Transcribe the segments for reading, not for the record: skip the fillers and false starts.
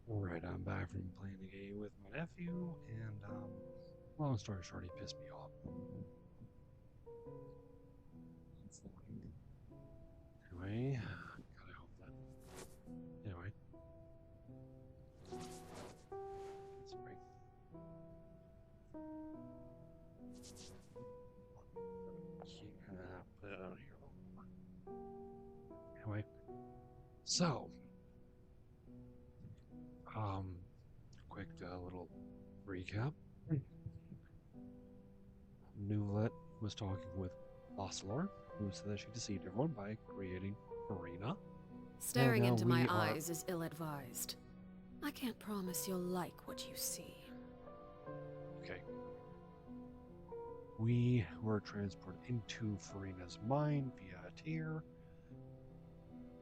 Alright, I'm back from playing the game with my nephew, and, long story short, he pissed me off. Anyway, gotta hope that. Anyway, let's break. Put it out here. Anyway, so, quick little recap. Newlet was talking with Focalor, who said that she deceived everyone by creating Arena. Staring now into my we are- eyes is ill-advised. I can't promise you'll like what you see. Okay. We were transported into Farina's mind via a tear.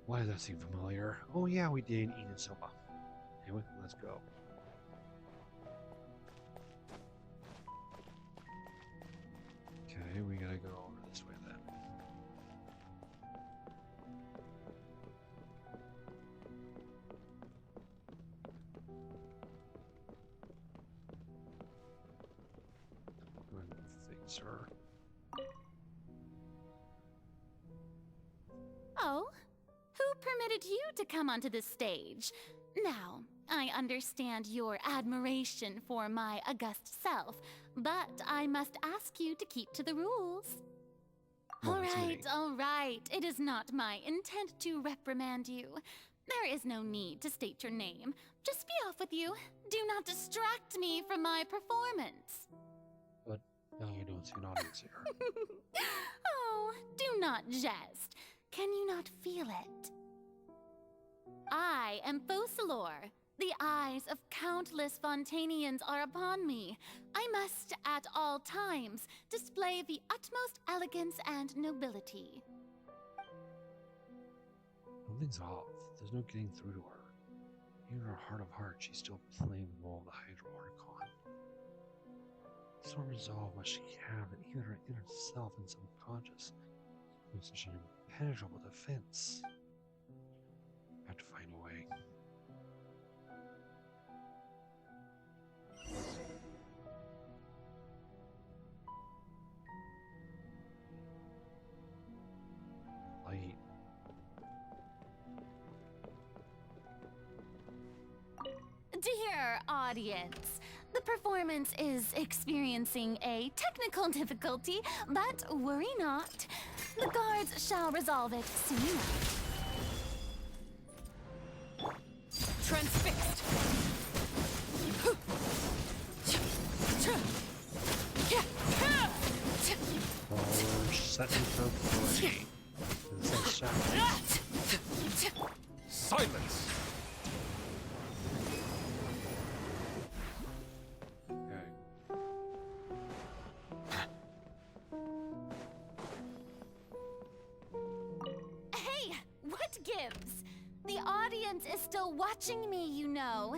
Why does that seem familiar? Oh yeah, we did Eden Soba. Anyway, let's go. Okay, we gotta go over this way then. Go ahead and fix her. Oh, who permitted you to come onto the stage? Now, I understand your admiration for my august self, but I must ask you to keep to the rules. Well, it's me. All right. It is not my intent to reprimand you. There is no need to state your name. Just be off with you. Do not distract me from my performance. But now I don't see an audience here. Oh, do not jest. Can you not feel it? I am Focalors. The eyes of countless Fontainians are upon me. I must, at all times, display the utmost elegance and nobility. Something's off. There's no getting through to her. Even in her heart of hearts, she's still playing the role of the Hydro Archon. So resolve must she have in even her inner self and subconscious. With such an impenetrable defense. I have to find a way. Light. Dear audience, the performance is experiencing a technical difficulty, but worry not. The guards shall resolve it soon enough. Transfixed! We're setting her free. Silence! Okay. Hey, what gives? The audience is still watching me, you know.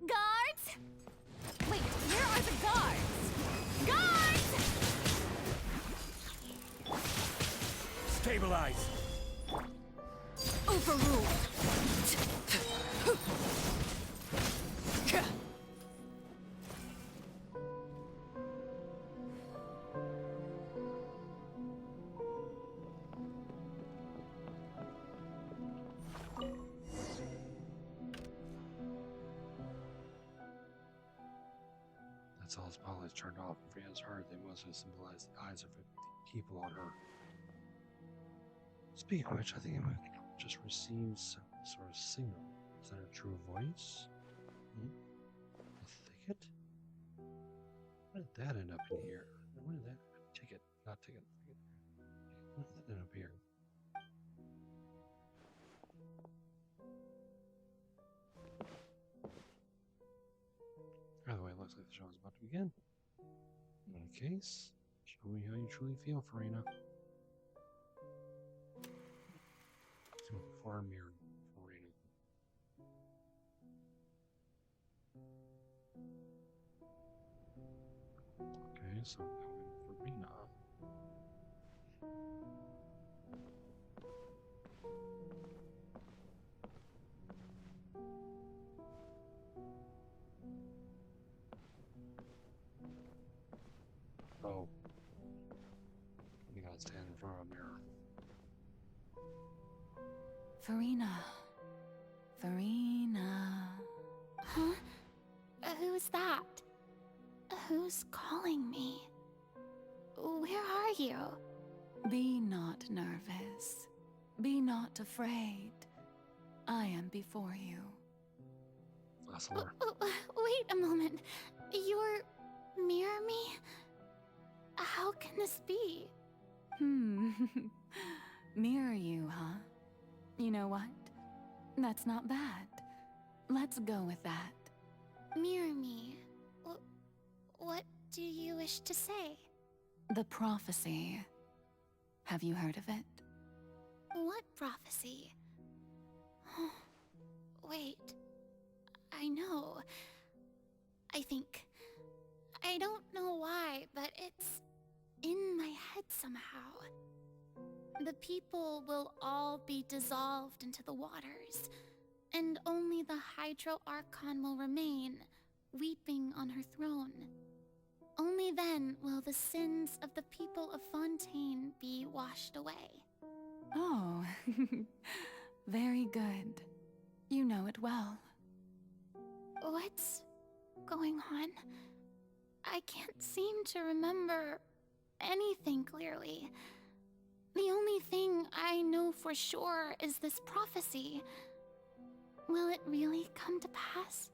Guards? Wait, where are the guards? Guards! Stabilize! Overruled! That's all spotlights turned off. Freya's heart, they must have symbolized the eyes of the people on her. Speaking of which, I think I might just received some sort of signal. Is that a true voice? A thicket? How did that end up in here? What did that ticket? Not ticket. Thicket. What did that end up here? By the way, it looks like the show is about to begin. In any case, show me how you truly feel, Farina. Farm your Farina. Okay, so now in Farina. Farina. Farina. Huh? Who's that? Who's calling me? Where are you? Be not nervous. Be not afraid. I am before you. Fossilor. Wait a moment. You're mirror me? How can this be? Mirror you, huh? You know what? That's not bad. Let's go with that. Mirror me. What do you wish to say? The prophecy. Have you heard of it? What prophecy? Wait. I know. I think. I don't know why, but it's in my head somehow. The people will all be dissolved into the waters, and only the Hydro Archon will remain, weeping on her throne. Only then will the sins of the people of Fontaine be washed away. Oh, very good. You know it well. What's going on? I can't seem to remember anything clearly. The only thing I know for sure is this prophecy. Will it really come to pass?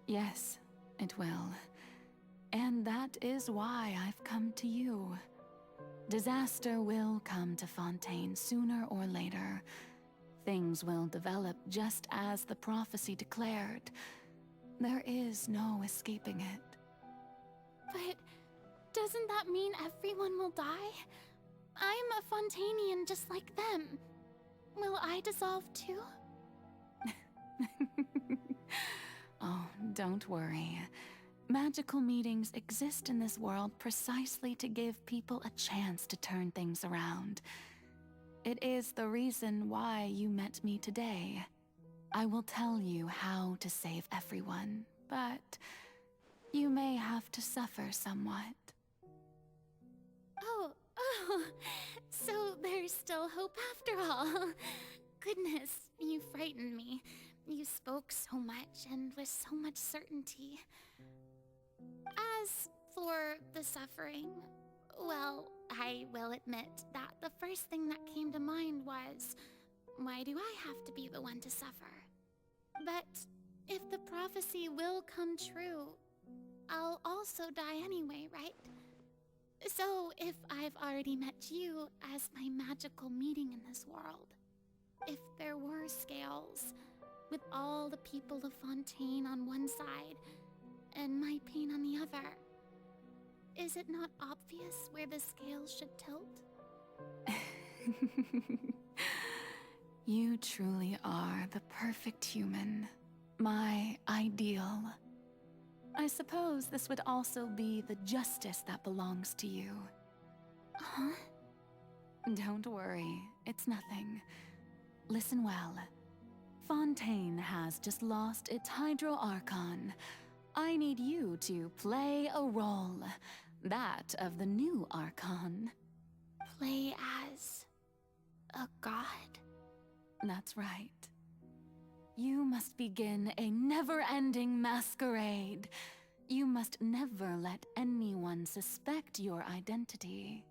Yes, it will. And that is why I've come to you. Disaster will come to Fontaine sooner or later. Things will develop just as the prophecy declared. There is no escaping it. But doesn't that mean everyone will die? I'm a Fontainian just like them. Will I dissolve too? Oh, don't worry. Magical meetings exist in this world precisely to give people a chance to turn things around. It is the reason why you met me today. I will tell you how to save everyone, but you may have to suffer somewhat. Oh, so there's still hope after all. Goodness, you frightened me. You spoke so much and with so much certainty. As for the suffering, well, I will admit that the first thing that came to mind was, why do I have to be the one to suffer? But if the prophecy will come true, I'll also die anyway, right? So if I've already met you as my magical meeting in this world, if there were scales, with all the people of Fontaine on one side, and my pain on the other, is it not obvious where the scales should tilt? You truly are the perfect human, my ideal. I suppose this would also be the justice that belongs to you. Huh? Don't worry, it's nothing. Listen well. Fontaine has just lost its Hydro Archon. I need you to play a role, that of the new Archon. Play as a god? That's right. You must begin a never-ending masquerade. You must never let anyone suspect your identity.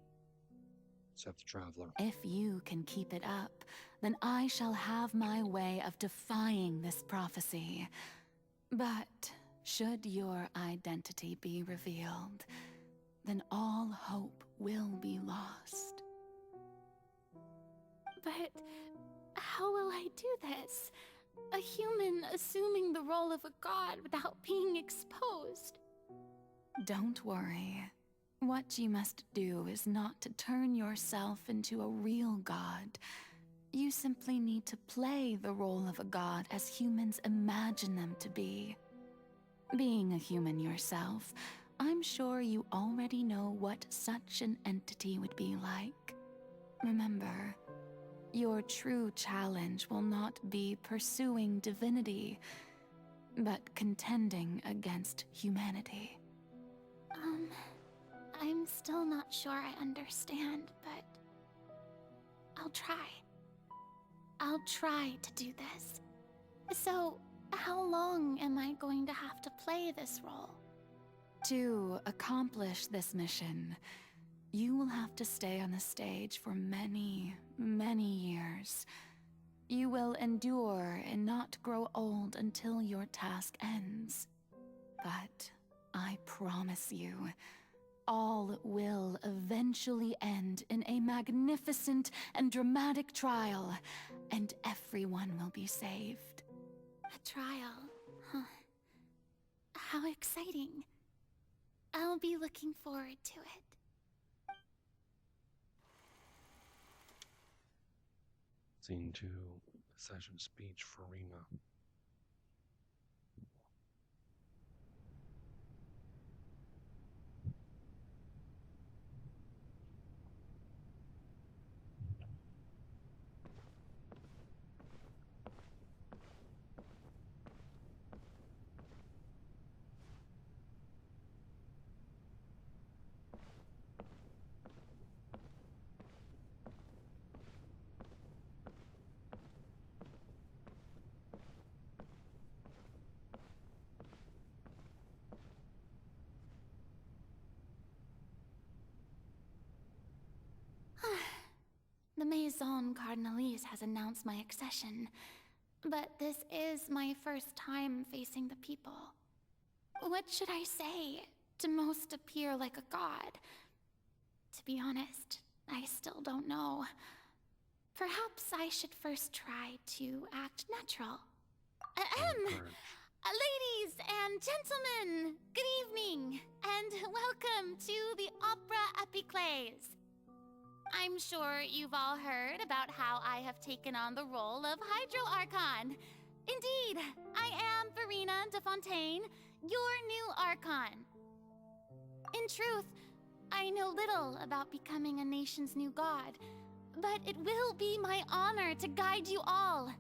Except the Traveler. If you can keep it up, then I shall have my way of defying this prophecy. But should your identity be revealed, then all hope will be lost. But how will I do this? A human assuming the role of a god without being exposed. Don't worry. What you must do is not to turn yourself into a real god. You simply need to play the role of a god as humans imagine them to be. Being a human yourself, I'm sure you already know what such an entity would be like. Remember, your true challenge will not be pursuing divinity, but contending against humanity. I'm still not sure I understand, but I'll try. I'll try to do this. So, how long am I going to have to play this role? To accomplish this mission, you will have to stay on the stage for many, many years. You will endure and not grow old until your task ends. But I promise you, all will eventually end in a magnificent and dramatic trial, and everyone will be saved. A trial, huh? How exciting. I'll be looking forward to it. Scene 2, session speech for Rena. The Maison Cardinalise has announced my accession, but this is my first time facing the people. What should I say to most appear like a god? To be honest, I still don't know. Perhaps I should first try to act natural. Ladies and gentlemen, good evening, and welcome to the Opera Epiclese. I'm sure you've all heard about how I have taken on the role of Hydro Archon. Indeed, I am Verena de Fontaine, your new Archon. In truth, I know little about becoming a nation's new god, but it will be my honor to guide you all.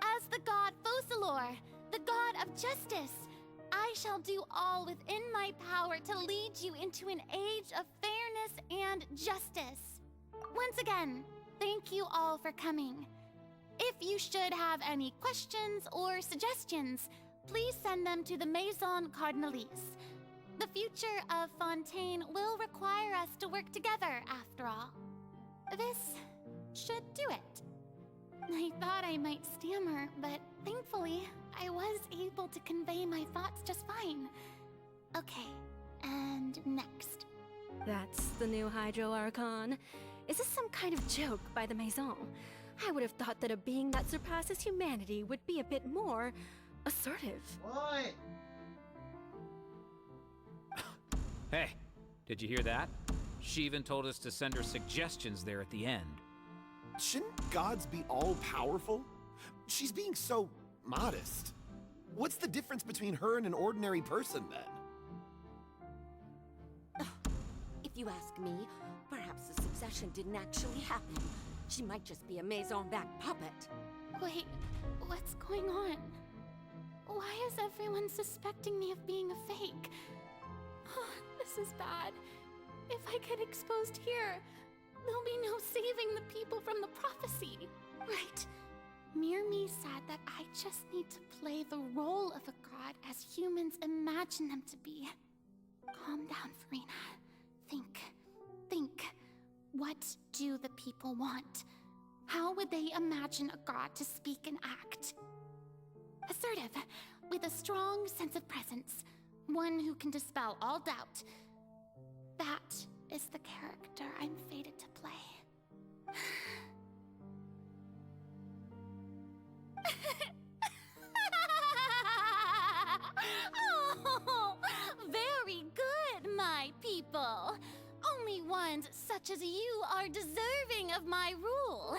As the god Focalor, the god of justice, I shall do all within my power to lead you into an age of fairness and justice. Once again, thank you all for coming. If you should have any questions or suggestions, please send them to the Maison Cardinalise. The future of Fontaine will require us to work together, after all. This should do it. I thought I might stammer, but thankfully, I was able to convey my thoughts just fine. Okay, and next. That's the new Hydro Archon. Is this some kind of joke by the Maison? I would have thought that a being that surpasses humanity would be a bit more assertive. What? Hey, did you hear that? She even told us to send her suggestions there at the end. Shouldn't gods be all-powerful? She's being so modest. What's the difference between her and an ordinary person, then? If you ask me, perhaps the succession didn't actually happen. She might just be a Maison-backed puppet. Wait, what's going on? Why is everyone suspecting me of being a fake? This is bad. If I get exposed here, there'll be no saving the people from the prophecy. Right. Mirmi said that I just need to play the role of a god as humans imagine them to be. Calm down, Verena. Think. What do the people want? How would they imagine a god to speak and act? Assertive, with a strong sense of presence. One who can dispel all doubt. That is the character I'm fated to play. Oh, very good, my people. Only ones such as you are deserving of my rule.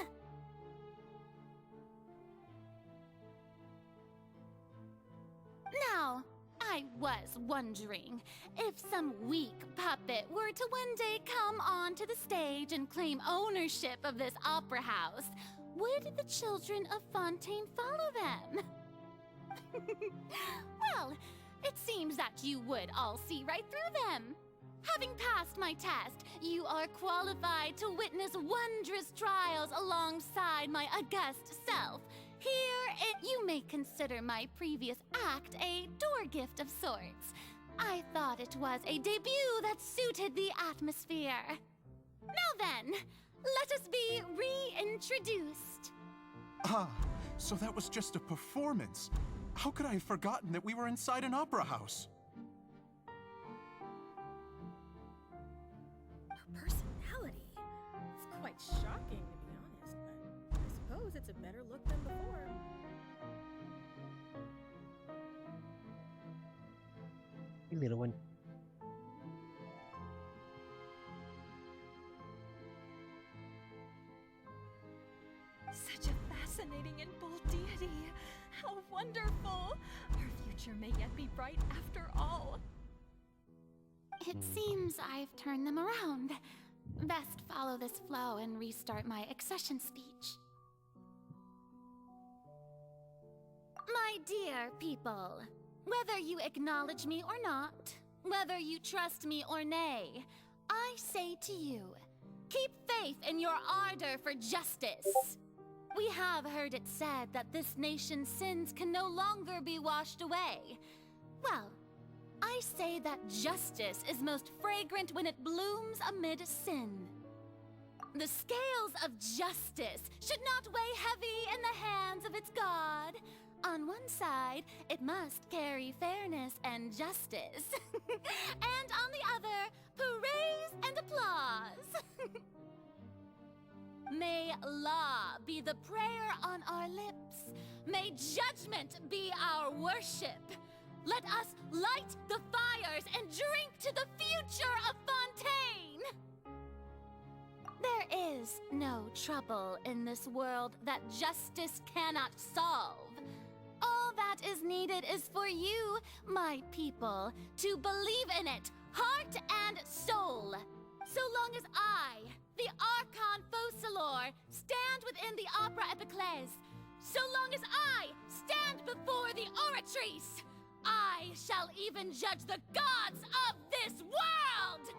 Now, I was wondering, if some weak puppet were to one day come onto the stage and claim ownership of this opera house, would the children of Fontaine follow them? Well, it seems that you would all see right through them. Having passed my test, you are qualified to witness wondrous trials alongside my august self. You may consider my previous act a door gift of sorts. I thought it was a debut that suited the atmosphere. Now then, let us be reintroduced. Ah, so that was just a performance. How could I have forgotten that we were inside an opera house? A personality? It's quite shocking, to be honest, but I suppose it's a better look than before. Hey, little one. Such a fascinating and bold deity. How wonderful! Our future may yet be bright after all. It seems I've turned them around. Best follow this flow and restart my accession speech. My dear people, whether you acknowledge me or not, whether you trust me or nay, I say to you, keep faith in your ardor for justice. We have heard it said that this nation's sins can no longer be washed away. Well, I say that justice is most fragrant when it blooms amid sin. The scales of justice should not weigh heavy in the hands of its God. On one side, it must carry fairness and justice. And on the other, praise and applause. May law be the prayer on our lips. May judgment be our worship. Let us light the fires and drink to the future of Fontaine. There is no trouble in this world that justice cannot solve. All that is needed is for you, my people, to believe in it, heart and soul. So long as I, the Archon Focalors, stand within the Opera Epiclese, so long as I stand before the Oratrice, I shall even judge the gods of this world!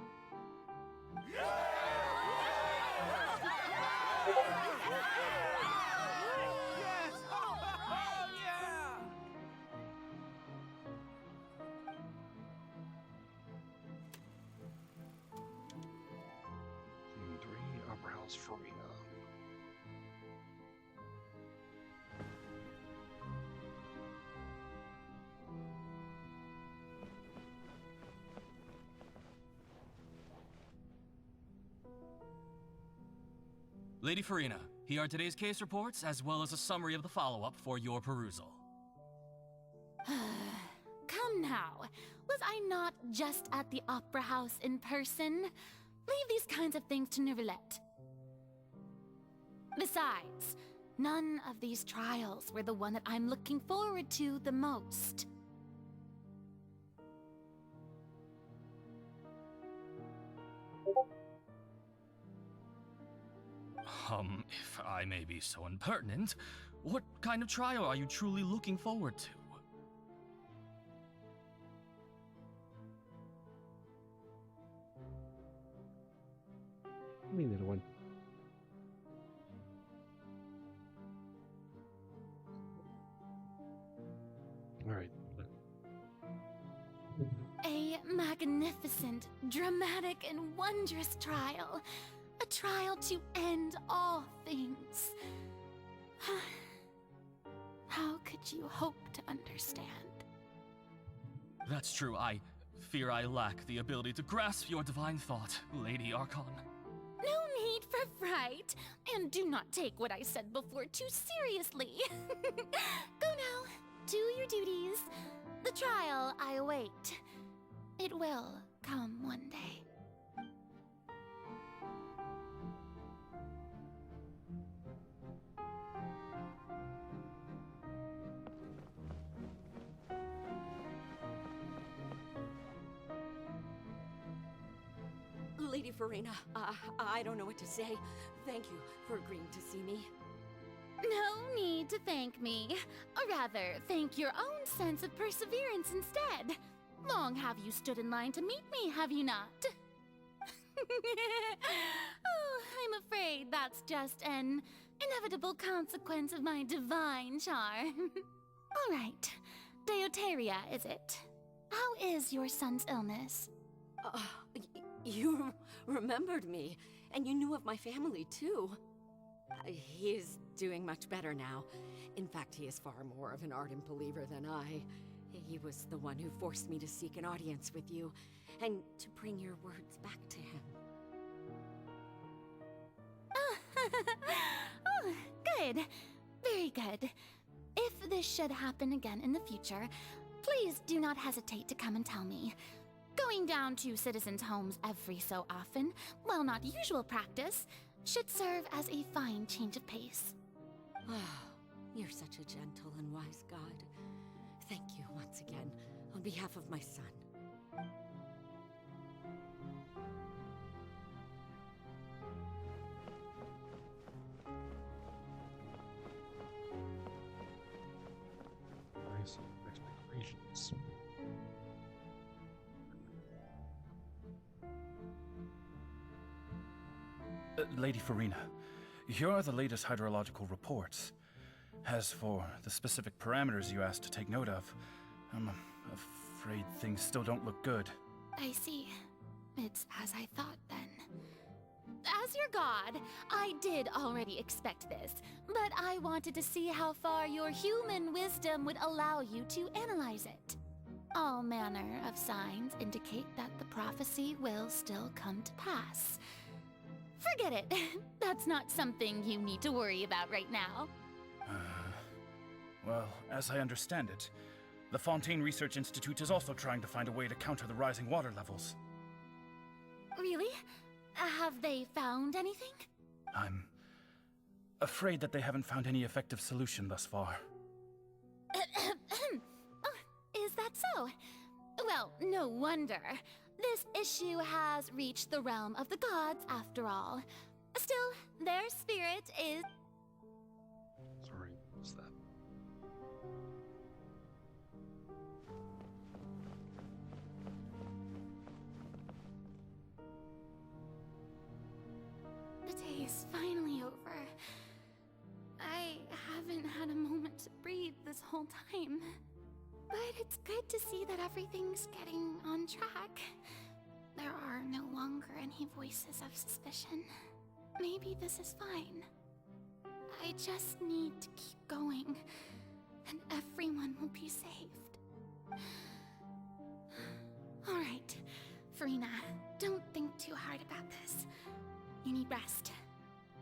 Scene 3, Opera House Farina. Lady Farina, here are today's case reports, as well as a summary of the follow-up for your perusal. Come now, was I not just at the Opera House in person? Leave these kinds of things to Neuvillette. Besides, none of these trials were the one that I'm looking forward to the most. If I may be so impertinent, what kind of trial are you truly looking forward to? Me, little one. All right. A magnificent, dramatic, and wondrous trial. A trial to end all things. How could you hope to understand? That's true. I fear I lack the ability to grasp your divine thought, Lady Archon. No need for fright, and do not take what I said before too seriously. Go now, do your duties. The trial I await. It will come one day. Lady Farina, I don't know what to say. Thank you for agreeing to see me. No need to thank me. Or rather, thank your own sense of perseverance instead. Long have you stood in line to meet me, have you not? Oh, I'm afraid that's just an inevitable consequence of my divine charm. All right. Deuteria, is it? How is your son's illness? You remembered me, and you knew of my family, too. He is doing much better now. In fact, he is far more of an ardent believer than I. He was the one who forced me to seek an audience with you, and to bring your words back to him. Oh, good. Very good. If this should happen again in the future, please do not hesitate to come and tell me. Going down to citizens' homes every so often, while not usual practice, should serve as a fine change of pace. You're such a gentle and wise god. Thank you once again, on behalf of my son. Rise of expectations. Lady Farina, here are the latest hydrological reports. As for the specific parameters you asked to take note of, I'm afraid things still don't look good. I see. It's as I thought then. As your god, I did already expect this, but I wanted to see how far your human wisdom would allow you to analyze it. All manner of signs indicate that the prophecy will still come to pass. Forget it. That's not something you need to worry about right now. Well, as I understand it, the Fontaine Research Institute is also trying to find a way to counter the rising water levels. Really? Have they found anything? I'm afraid that they haven't found any effective solution thus far. Is that so? Well, no wonder. This issue has reached the realm of the gods, after all. Still, their spirit is... Sorry, what's that? The day is finally over. I haven't had a moment to breathe this whole time. But it's good to see that everything's getting on track. There are no longer any voices of suspicion. Maybe this is fine. I just need to keep going, and everyone will be saved. All right, Farina, don't think too hard about this. You need rest.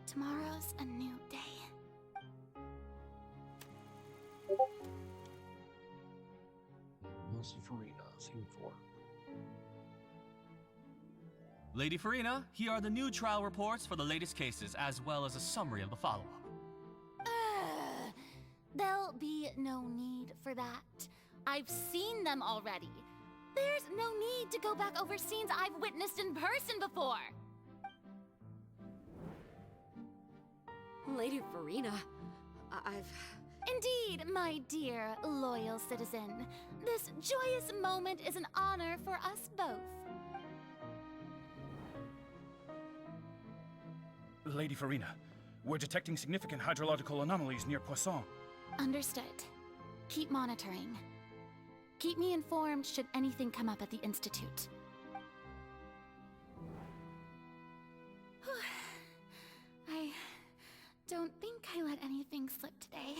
Tomorrow's a new day. Mostly Farina, scene 4. Lady Farina, here are the new trial reports for the latest cases, as well as a summary of the follow-up. There'll be no need for that. I've seen them already. There's no need to go back over scenes I've witnessed in person before. Lady Farina, I've... Indeed, my dear, loyal citizen. This joyous moment is an honor for us both. Lady Farina, we're detecting significant hydrological anomalies near Poisson. Understood. Keep monitoring. Keep me informed should anything come up at the Institute. I don't think I let anything slip today.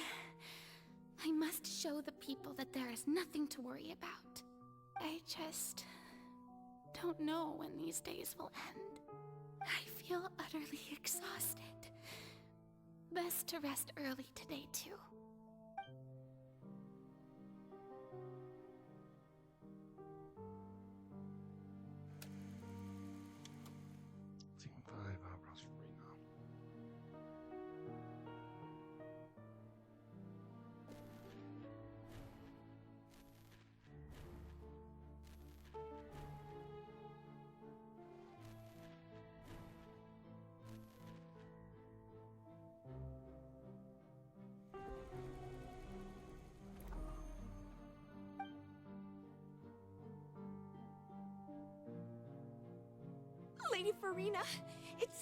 I must show the people that there is nothing to worry about. I just don't know when these days will end. I feel utterly exhausted. Best to rest early today, too. Scene 5, eyebrows Farina. Lady Farina. It's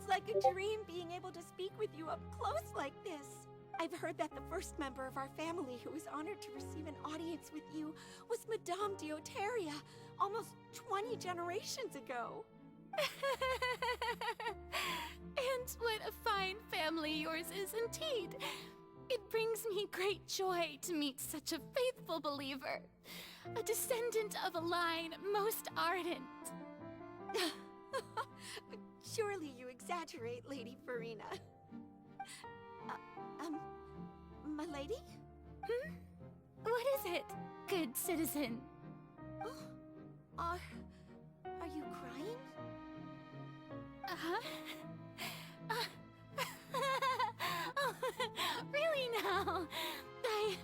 like a dream being able to speak with you up close like this. I've heard that the first member of our family who was honored to receive an audience with you was Madame Dioteria, almost 20 generations ago. And what a fine family yours is indeed. It brings me great joy to meet such a faithful believer, a descendant of a line most ardent. Surely you exaggerate, Lady Farina. My lady? What is it, good citizen? Are you crying? Uh-huh. Oh, really now? I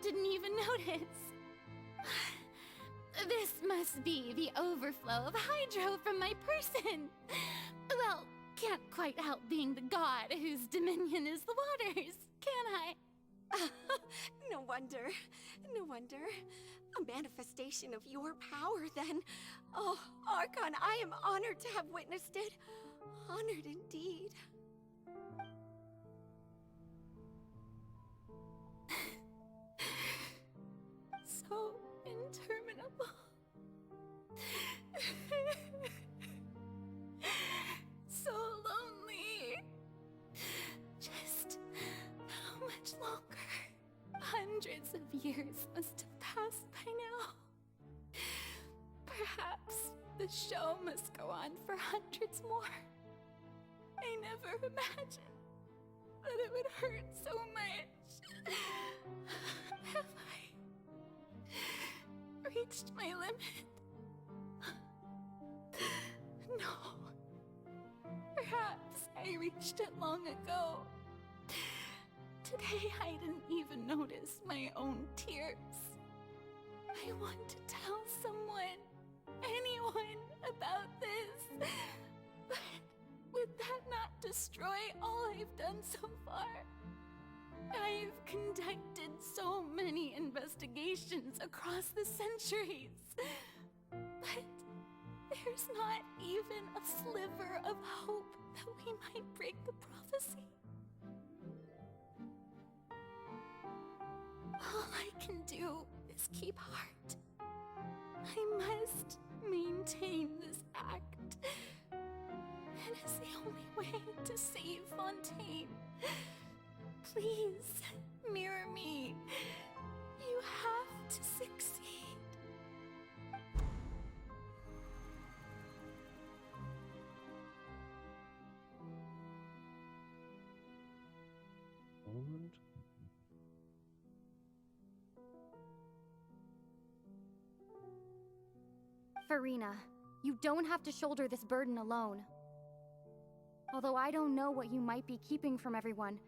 didn't even notice. This must be the overflow of hydro from my person. Well, can't quite help being the god whose dominion is the waters, can I? No wonder. No wonder. A manifestation of your power, then. Oh, Archon, I am honored to have witnessed it. Honored indeed. So interminable. So lonely. Just how much longer? Hundreds of years must have passed by now. Perhaps the show must go on for hundreds more. I never imagined that it would hurt so much. Have I reached my limit? No. Perhaps I reached it long ago. Today I didn't even notice my own tears. I want to tell someone, anyone, about this. But would that not destroy all I've done so far? I've conducted so many investigations across the centuries. But there's not even a sliver of hope that we might break the prophecy. All I can do is keep heart. I must maintain this act. It is the only way to save Fontaine. Please, mirror me. You have to succeed. And Farina, you don't have to shoulder this burden alone. Although I don't know what you might be keeping from everyone,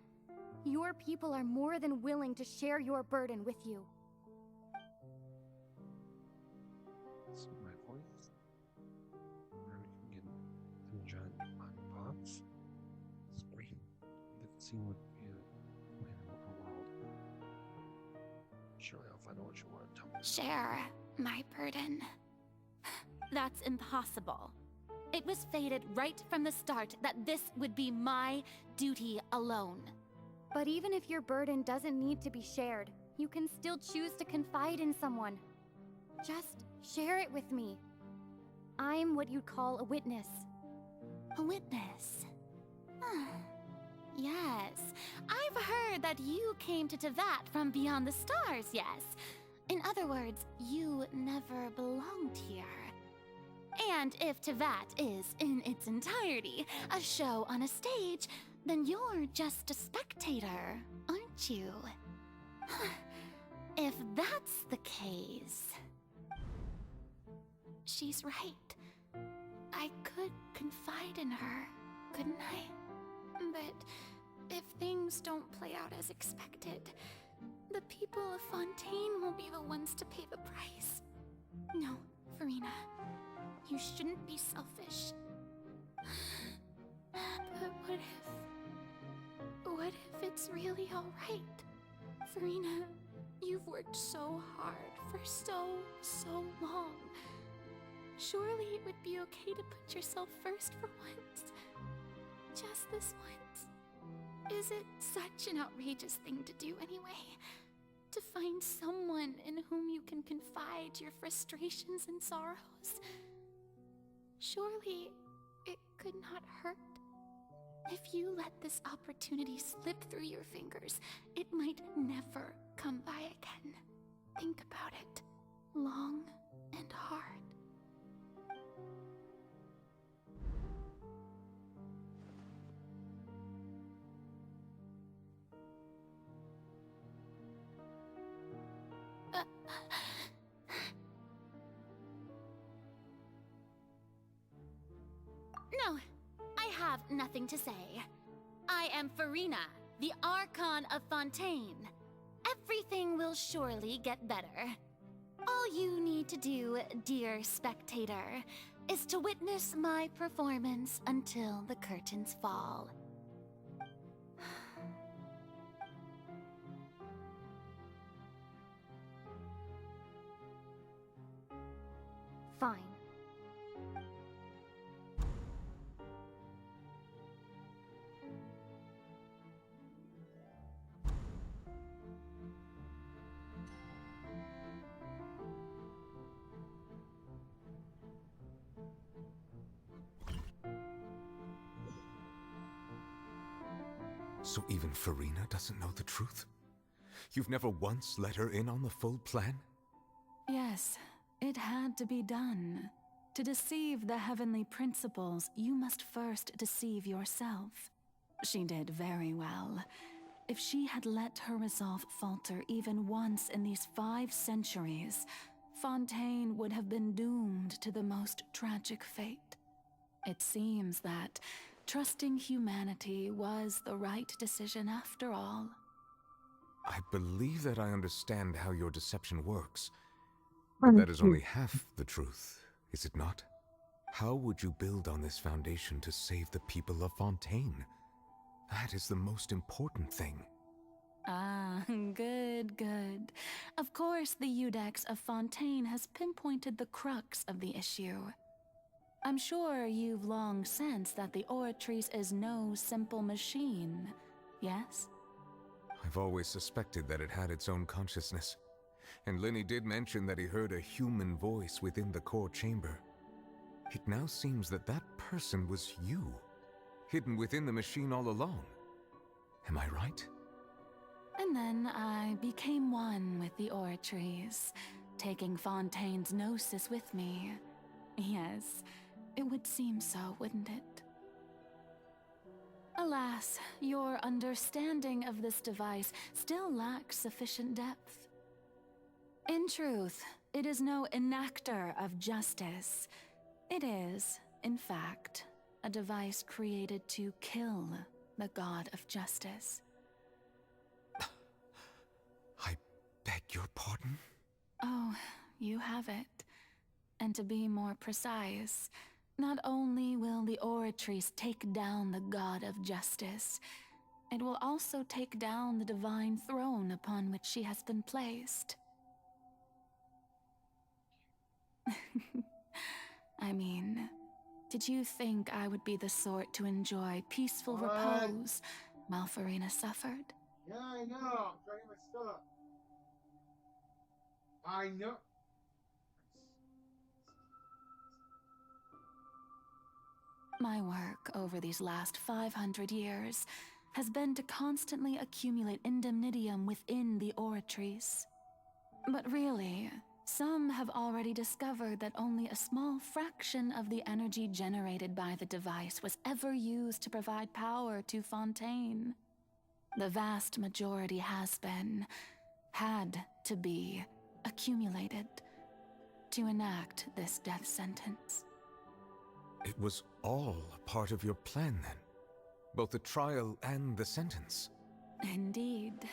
your people are more than willing to share your burden with you. that's my voice. Where we can get a giant box. Spring. The scene would be a world. Surely I'll find out what you want to tell me. Share my burden. That's impossible. It was fated right from the start that this would be my duty alone. But even if your burden doesn't need to be shared, you can still choose to confide in someone. Just share it with me. I'm what you'd call a witness. A witness? Yes, I've heard that you came to Tevat from beyond the stars, yes. In other words, you never belonged here. And if Tevat is, in its entirety, a show on a stage, then you're just a spectator, aren't you? If that's the case... She's right. I could confide in her, couldn't I? But if things don't play out as expected, the people of Fontaine will be the ones to pay the price. No, Farina. You shouldn't be selfish. But what if it's really all right? Farina, you've worked so hard for so long. Surely it would be okay to put yourself first for once. Just this once. Is it such an outrageous thing to do anyway? To find someone in whom you can confide your frustrations and sorrows? Surely it could not hurt. If you let this opportunity slip through your fingers, it might never come by again. Think about it long and hard. No, I have nothing to say. I am Farina, the Archon of Fontaine. Everything will surely get better. All you need to do, dear spectator, is to witness my performance until the curtains fall. Fine. So even Farina doesn't know the truth? You've never once let her in on the full plan? Yes, it had to be done. To deceive the heavenly principles, you must first deceive yourself. She did very well. If she had let her resolve falter even once in these 5 centuries, Fontaine would have been doomed to the most tragic fate. It seems that trusting humanity was the right decision after all. I believe that I understand how your deception works. But that is only half the truth, is it not? How would you build on this foundation to save the people of Fontaine? That is the most important thing. Ah, good, good. Of course, the Iudex of Fontaine has pinpointed the crux of the issue. I'm sure you've long sensed that the Oratrice is no simple machine, yes? I've always suspected that it had its own consciousness. And Lenny did mention that he heard a human voice within the core chamber. It now seems that that person was you, hidden within the machine all along. Am I right? And then I became one with the Oratrice, taking Fontaine's gnosis with me. Yes, it would seem so, wouldn't it? Alas, your understanding of this device still lacks sufficient depth. In truth, it is no enactor of justice. It is, in fact, a device created to kill the god of justice. I beg your pardon? Oh, you have it. And to be more precise, not only will the Oratrice take down the god of justice, it will also take down the divine throne upon which she has been placed. I mean, did you think I would be the sort to enjoy peaceful repose while Farina suffered? Yeah, I know. I'm trying my stuff. I know. My work over these last 500 years has been to constantly accumulate indemnitium within the Oratrice. But really, some have already discovered that only a small fraction of the energy generated by the device was ever used to provide power to Fontaine. The vast majority had to be, accumulated to enact this death sentence. It was all a part of your plan then? Both the trial and the sentence? Indeed.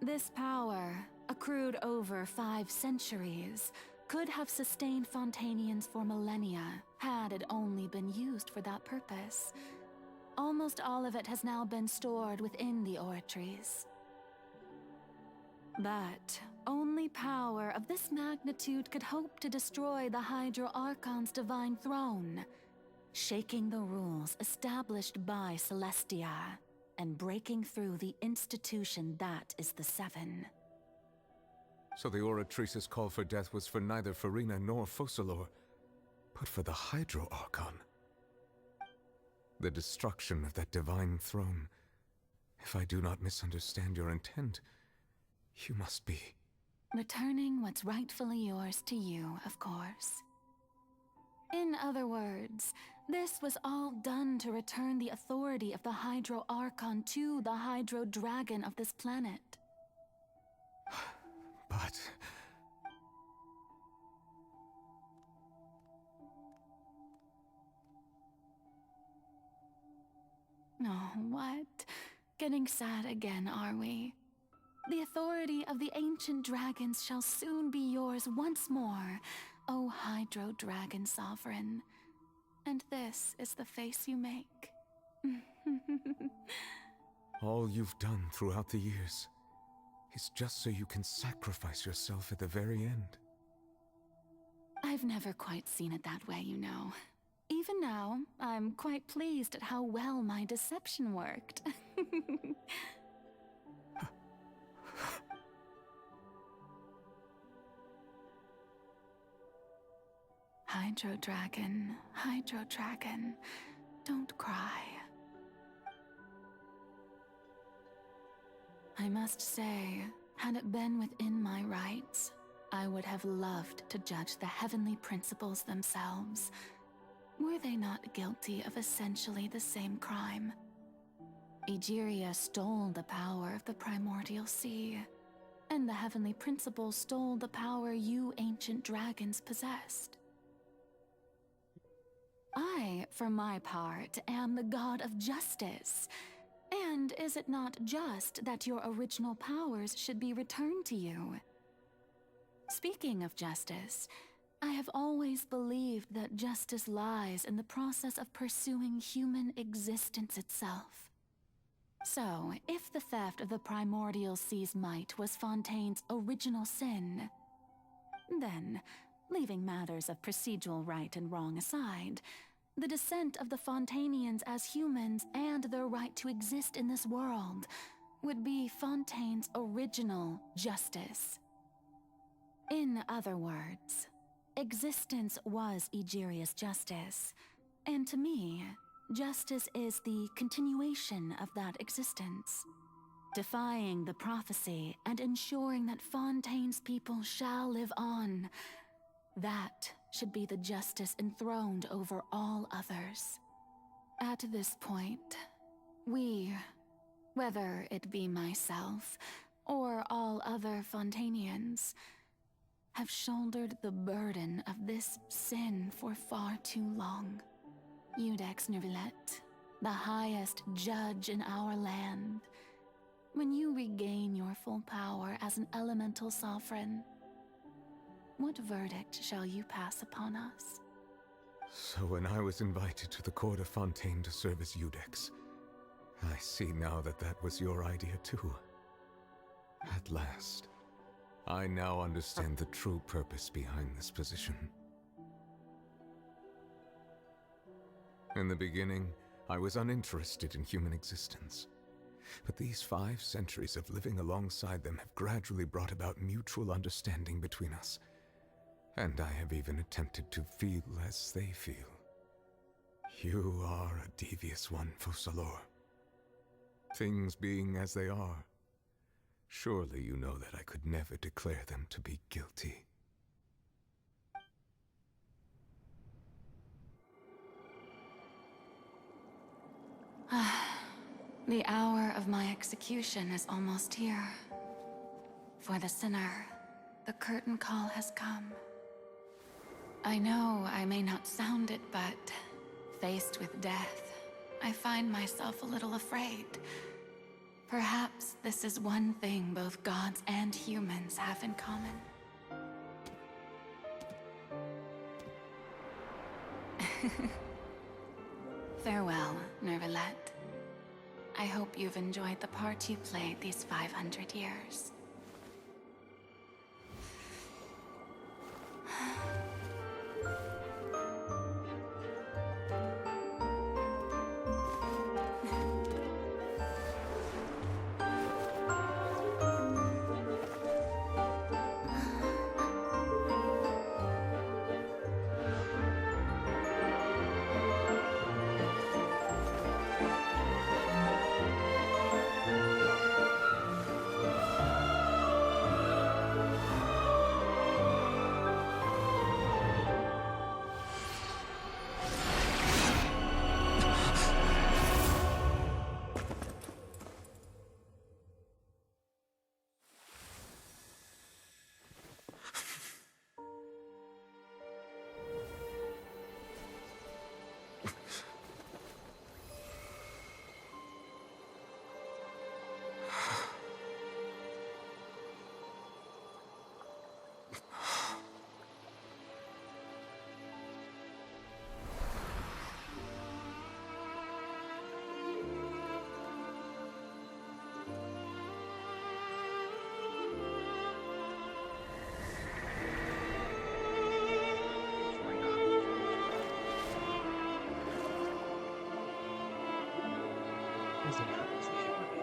This power, accrued over 5 centuries, could have sustained Fontainians for millennia had it only been used for that purpose. Almost all of it has now been stored within the Oratrice. But only power of this magnitude could hope to destroy the Hydro Archon's divine throne, shaking the rules established by Celestia, and breaking through the institution that is the Seven. So the Oratrice's call for death was for neither Farina nor Focalor, but for the Hydro Archon. The destruction of that divine throne. If I do not misunderstand your intent, you must be... Returning what's rightfully yours to you, of course. In other words, this was all done to return the authority of the Hydro Archon to the Hydro Dragon of this planet. But... Oh, what? Getting sad again, are we? The authority of the ancient dragons shall soon be yours once more, O Hydro Dragon Sovereign. And this is the face you make. all you've done throughout the years is just so you can sacrifice yourself at the very end. I've never quite seen it that way, you know. Even now, I'm quite pleased at how well my deception worked. Hydro Dragon, don't cry. I must say, had it been within my rights, I would have loved to judge the heavenly principles themselves. Were they not guilty of essentially the same crime? Egeria stole the power of the primordial sea, and the heavenly principles stole the power you ancient dragons possessed. I, for my part, am the god of justice. And is it not just that your original powers should be returned to you? Speaking of justice, I have always believed that justice lies in the process of pursuing human existence itself. So, if the theft of the primordial sea's might was Fontaine's original sin, then, leaving matters of procedural right and wrong aside, the descent of the Fontainians as humans and their right to exist in this world would be Fontaine's original justice. In other words, existence was Egeria's justice, and to me, justice is the continuation of that existence, defying the prophecy and ensuring that Fontaine's people shall live on. That should be the justice enthroned over all others. At this point, we, whether it be myself or all other Fontainians, have shouldered the burden of this sin for far too long. Iudex Nervillet, the highest judge in our land, when you regain your full power as an elemental sovereign, what verdict shall you pass upon us? So when I was invited to the court of Fontaine to serve as Iudex, I see now that that was your idea too. At last, I now understand the true purpose behind this position. In the beginning, I was uninterested in human existence. But these 5 centuries of living alongside them have gradually brought about mutual understanding between us. And I have even attempted to feel as they feel. You are a devious one, Focalors. Things being as they are, surely you know that I could never declare them to be guilty. The hour of my execution is almost here. For the sinner, the curtain call has come. I know I may not sound it, but faced with death, I find myself a little afraid. Perhaps this is one thing both gods and humans have in common. Farewell, Nervillet. I hope you've enjoyed the part you played these 500 years. Nothing happens vehemently.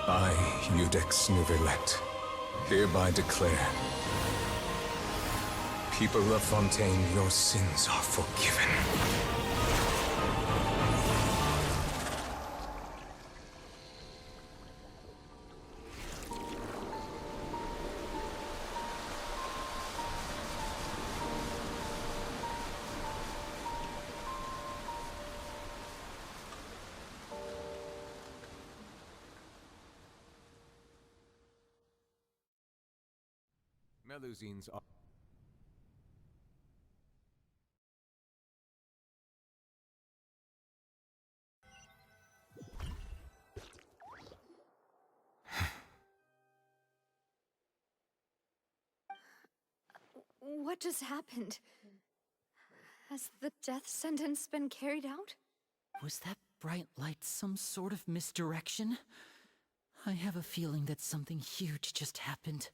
I, Iudex Nuvillet, hereby declare, people of Fontaine, your sins are forgiven. Melusines are... What just happened? Has the death sentence been carried out? Was that bright light some sort of misdirection? I have a feeling that something huge just happened.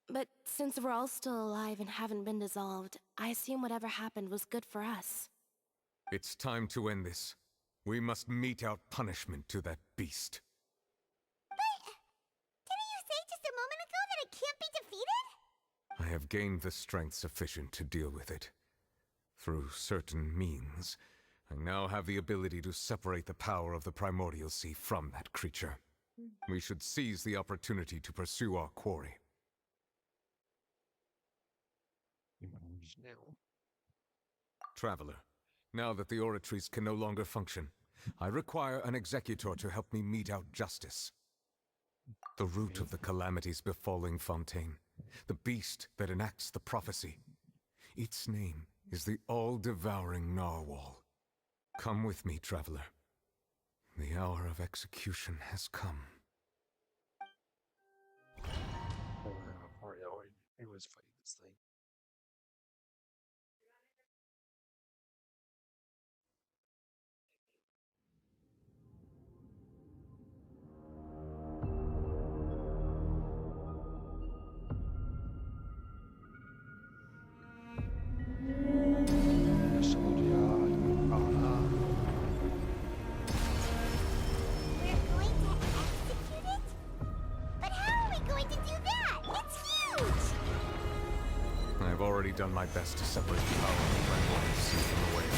But since we're all still alive and haven't been dissolved, I assume whatever happened was good for us. It's time to end this. We must mete out punishment to that beast. Didn't you say just a moment ago that it can't be defeated? I have gained the strength sufficient to deal with it. Through certain means, I now have the ability to separate the power of the Primordial Sea from that creature. We should seize the opportunity to pursue our quarry. Now. Traveler, now that the oratories can no longer function, I require an executor to help me mete out justice. The root of the calamities befalling Fontaine, the beast that enacts the prophecy. Its name is the All Devouring Narwhal. Come with me, traveler. The hour of execution has come. I was fighting this thing. Done my best to separate the power of the Primordial Sea from the wave.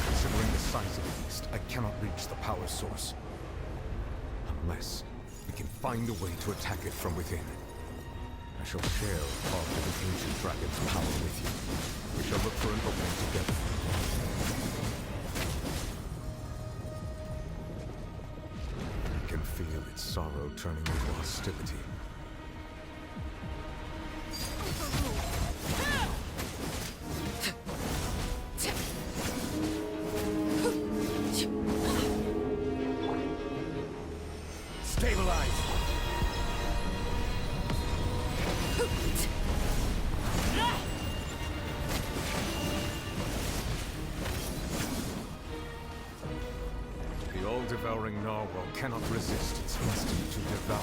Considering the size of the beast, I cannot reach the power source. Unless we can find a way to attack it from within. I shall share part of the ancient dragon's power with you. We shall look for an opening together. I can feel its sorrow turning into hostility. The All Devouring Narwhal cannot resist its instinct to devour.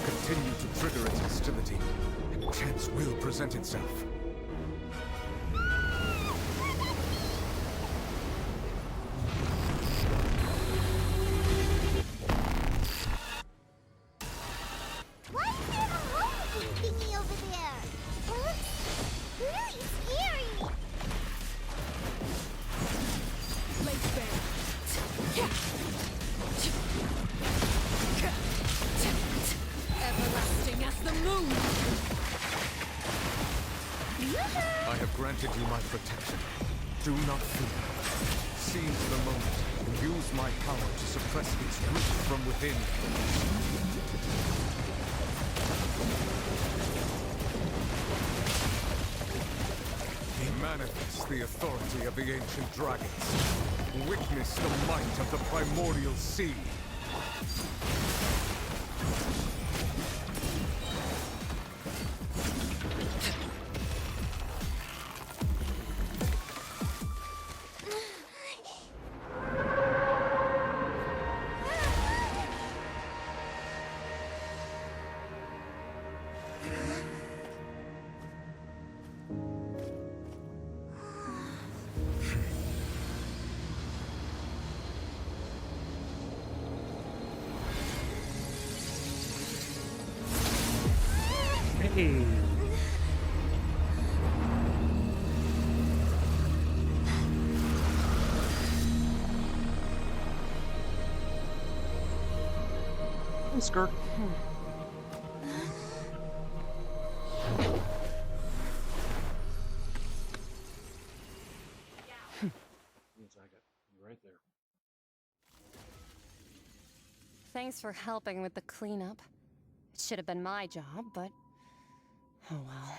Continue to trigger its hostility, and chance will present itself. I have granted you my protection. Do not fear. Seize the moment and use my power to suppress its root from within. Manifest the authority of the ancient dragons. Witness the might of the Primordial Sea. Hey. Hey, Skirk. Yes, I got you right there. Thanks for helping with the cleanup. It should have been my job, but... oh well.